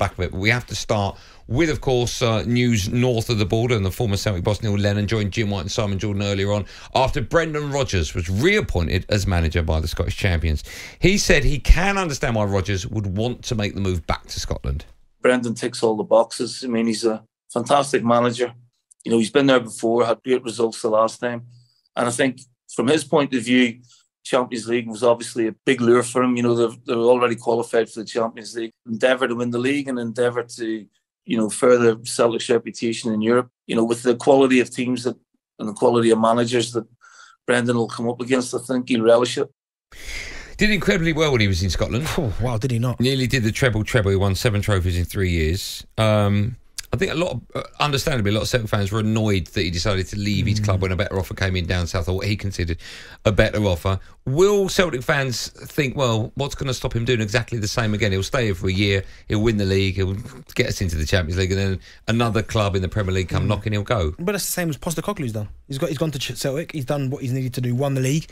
back of it. But we have to start with, of course, news north of the border, and the former Celtic boss Neil Lennon joined Jim White and Simon Jordan earlier on after Brendan Rodgers was reappointed as manager by the Scottish champions. He said he can understand why Rodgers would want to make the move back to Scotland. Brendan ticks all the boxes. I mean, he's a fantastic manager. You know, he's been there before, had great results the last time. And I think from his point of view, Champions League was obviously a big lure for him. You know, they're already qualified for the Champions League. Endeavour to win the league and endeavour to, you know, further Celtic's reputation in Europe. You know, with the quality of teams and the quality of managers that Brendan will come up against, I think he'll relish it. Did incredibly well when he was in Scotland. Oh, wow, did he not? Nearly did the treble. He won 7 trophies in 3 years. I think understandably, a lot of Celtic fans were annoyed that he decided to leave his club when a better offer came in down south, or what he considered a better offer. Will Celtic fans think, well, what's going to stop him doing exactly the same again? He'll stay here for a year, he'll win the league, he'll get us into the Champions League, and then another club in the Premier League come knocking, he'll go. But that's the same as Postecoglou's done. He's gone to Celtic, he's done what he's needed to do, won the league,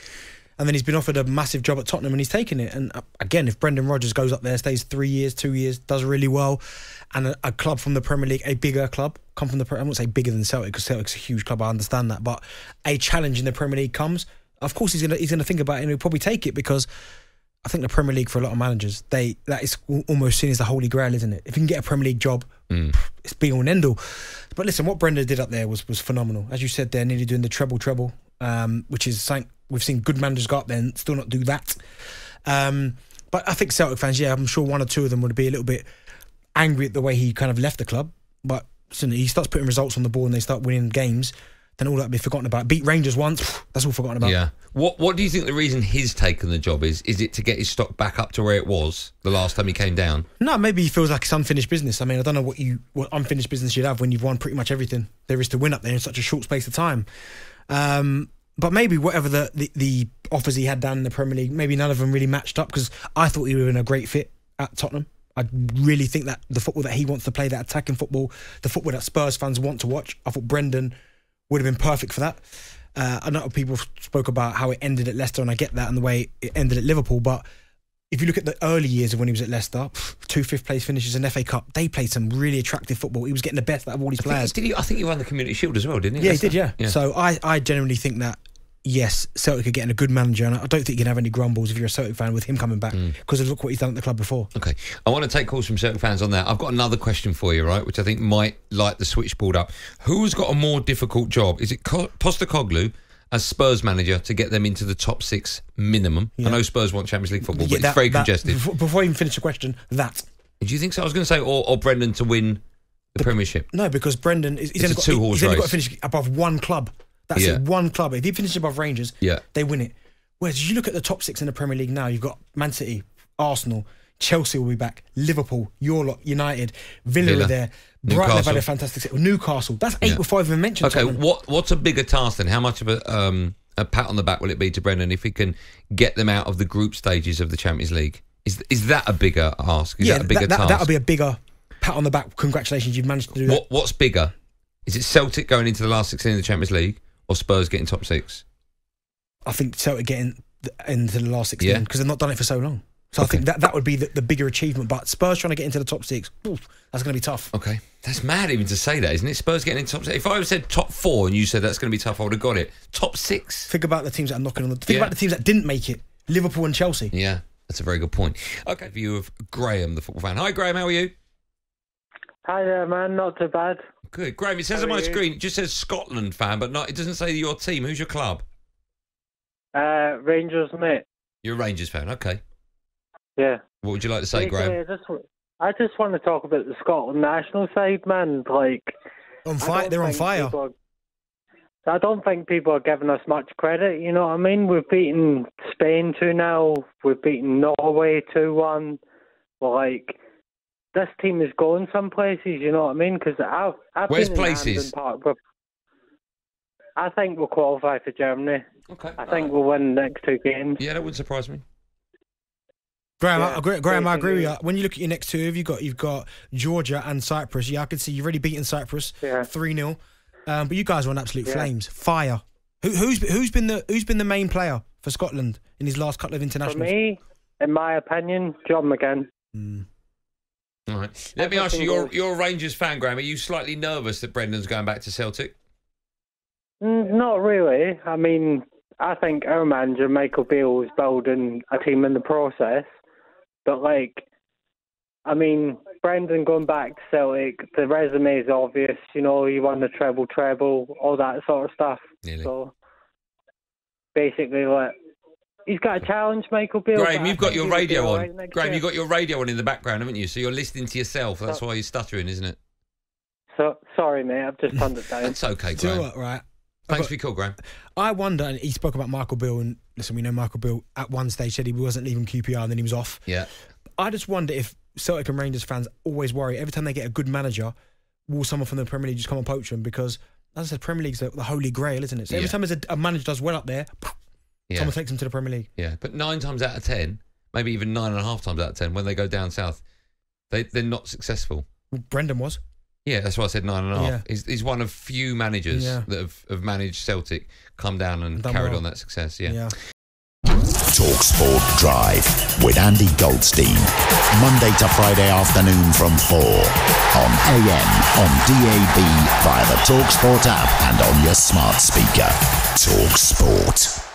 and then he's been offered a massive job at Tottenham and he's taken it. And again, if Brendan Rodgers goes up there, stays 3 years, 2 years, does really well, and a club from the Premier League, a bigger club, come from I won't say bigger than Celtic, because Celtic's a huge club, I understand that, but a challenge in the Premier League comes, of course he's gonna think about it, and he'll probably take it, because I think the Premier League, for a lot of managers, that is almost seen as the holy grail, isn't it? If you can get a Premier League job, it's be all and end all. But listen, what Brendan did up there was phenomenal. As you said, they're nearly doing the treble, which is something we've seen good managers go up there and still not do that. But I think Celtic fans, I'm sure one or two of them would be a little bit angry at the way he kind of left the club. But listen, he starts putting results on the board and they start winning games, then all that will be forgotten about. Beat Rangers once, that's all forgotten about. Yeah. What do you think the reason he's taken the job is? Is it to get his stock back up to where it was the last time he came down? No, maybe he feels like it's unfinished business. I mean, I don't know what unfinished business you'd have when you've won pretty much everything there is to win up there in such a short space of time. But maybe whatever the offers he had down in the Premier League, maybe none of them really matched up, because I thought he would have been a great fit at Tottenham. I really think that the football that he wants to play, that attacking football, the football that Spurs fans want to watch, I thought Brendan would have been perfect for that. I know people spoke about how it ended at Leicester, and I get that, and the way it ended at Liverpool, but if you look at the early years of when he was at Leicester, 2 fifth-place finishes in FA Cup, they played some really attractive football. He was getting the best out of all his players. I think he won the Community Shield as well, didn't he? Yeah, he did, yeah. So I genuinely think that, yes, Celtic are getting a good manager, and I don't think you can have any grumbles if you're a Celtic fan with him coming back, because look what he's done at the club before. Okay, I want to take calls from Celtic fans on that. I've got another question for you, right, which I think might light the switchboard up. Who's got a more difficult job? Is it Postecoglou as Spurs manager to get them into the top 6 minimum? I know Spurs want Champions League football, but it's very congested. Before I even finish the question, that. Do you think so? I was going to say, or Brendan to win the Premiership. No, because Brendan, he's only got to finish above one club. That's it, one club. If he finishes above Rangers, they win it. Whereas you look at the top 6 in the Premier League now, you've got Man City, Arsenal, Chelsea will be back, Liverpool, your lot, United, Villa are there, Brighton have had a fantastic Newcastle. That's 8 before I've even mentioned. Okay, what's a bigger task then? How much of a pat on the back will it be to Brendan if he can get them out of the group stages of the Champions League? Is that a bigger ask? Is that a bigger task? That'll be a bigger pat on the back. Congratulations, you've managed to do that. What's bigger? Is it Celtic going into the last 16 of the Champions League, or Spurs getting top 6? I think Celtic getting into the last 16, because they've not done it for so long. So I think that would be the bigger achievement. But Spurs trying to get into the top 6, that's going to be tough. Okay. That's mad even to say that, isn't it? Spurs getting into top 6. If I said top 4 and you said that's going to be tough, I would have got it. Top 6. Think about the teams that are knocking on the... Think about the teams that didn't make it. Liverpool and Chelsea. Yeah, that's a very good point. Okay, view of Graeme, the football fan. Hi, Graeme, how are you? Hi there, man. Not too bad. Good. Graeme, it says on my screen, it just says Scotland fan, but it doesn't say your team. Who's your club? Rangers, mate. You're a Rangers fan, okay. Yeah. What would you like to say, Graeme? I just want to talk about the Scotland national side, man. Like, they're on fire. I don't think people are giving us much credit, you know what I mean? We've beaten Spain 2-0, we've beaten Norway 2-1. Like, this team is going some places, you know what I mean? Because I've Where's been places? in Park. I think we'll qualify for Germany. Okay. I think we'll win the next 2 games. Yeah, that wouldn't surprise me. Graham, I agree with you. When you look at your next 2, you've got Georgia and Cyprus. Yeah, I can see you've already beaten Cyprus 3-0. But you guys are on absolute flames, fire. Who's been the main player for Scotland in his last couple of internationals? For me, in my opinion, John McGinn. All right. Let me ask you, you're a Rangers fan, Graeme. Are you slightly nervous that Brendan's going back to Celtic? Not really. I mean, I think our manager, Michael Beale, is building a team in the process. But, I mean, Brendan going back to Celtic, the resume is obvious. You know, he won the treble, all that sort of stuff. Nearly. So, basically, he's got a challenge, Michael Beale. Graeme, you've got your radio on. Graeme, you've got your radio on in the background, haven't you? So you're listening to yourself. That's why you're stuttering, isn't it? So sorry, mate. I've just turned it down. It's okay, Graeme. Do you know what, right? Thanks for your call, Graeme. I wonder, and he spoke about Michael Beale, and listen, we know Michael Beale at one stage said he wasn't leaving QPR and then he was off. Yeah. I just wonder if Celtic and Rangers fans always worry every time they get a good manager, will someone from the Premier League just come and poach them? Because, as I said, Premier League's the holy grail, isn't it? So every time there's a manager does well up there, someone takes them to the Premier League. Yeah, but 9 times out of 10, maybe even 9.5 times out of 10, when they go down south, they're not successful. Well, Brendan was. Yeah, that's why I said 9.5. Yeah. He's one of few managers that have managed Celtic, come down and carried on that success. Yeah. talkSPORT Drive with Andy Goldstein. Monday to Friday afternoon from 4 on AM, on DAB, via the talkSPORT app and on your smart speaker. talkSPORT.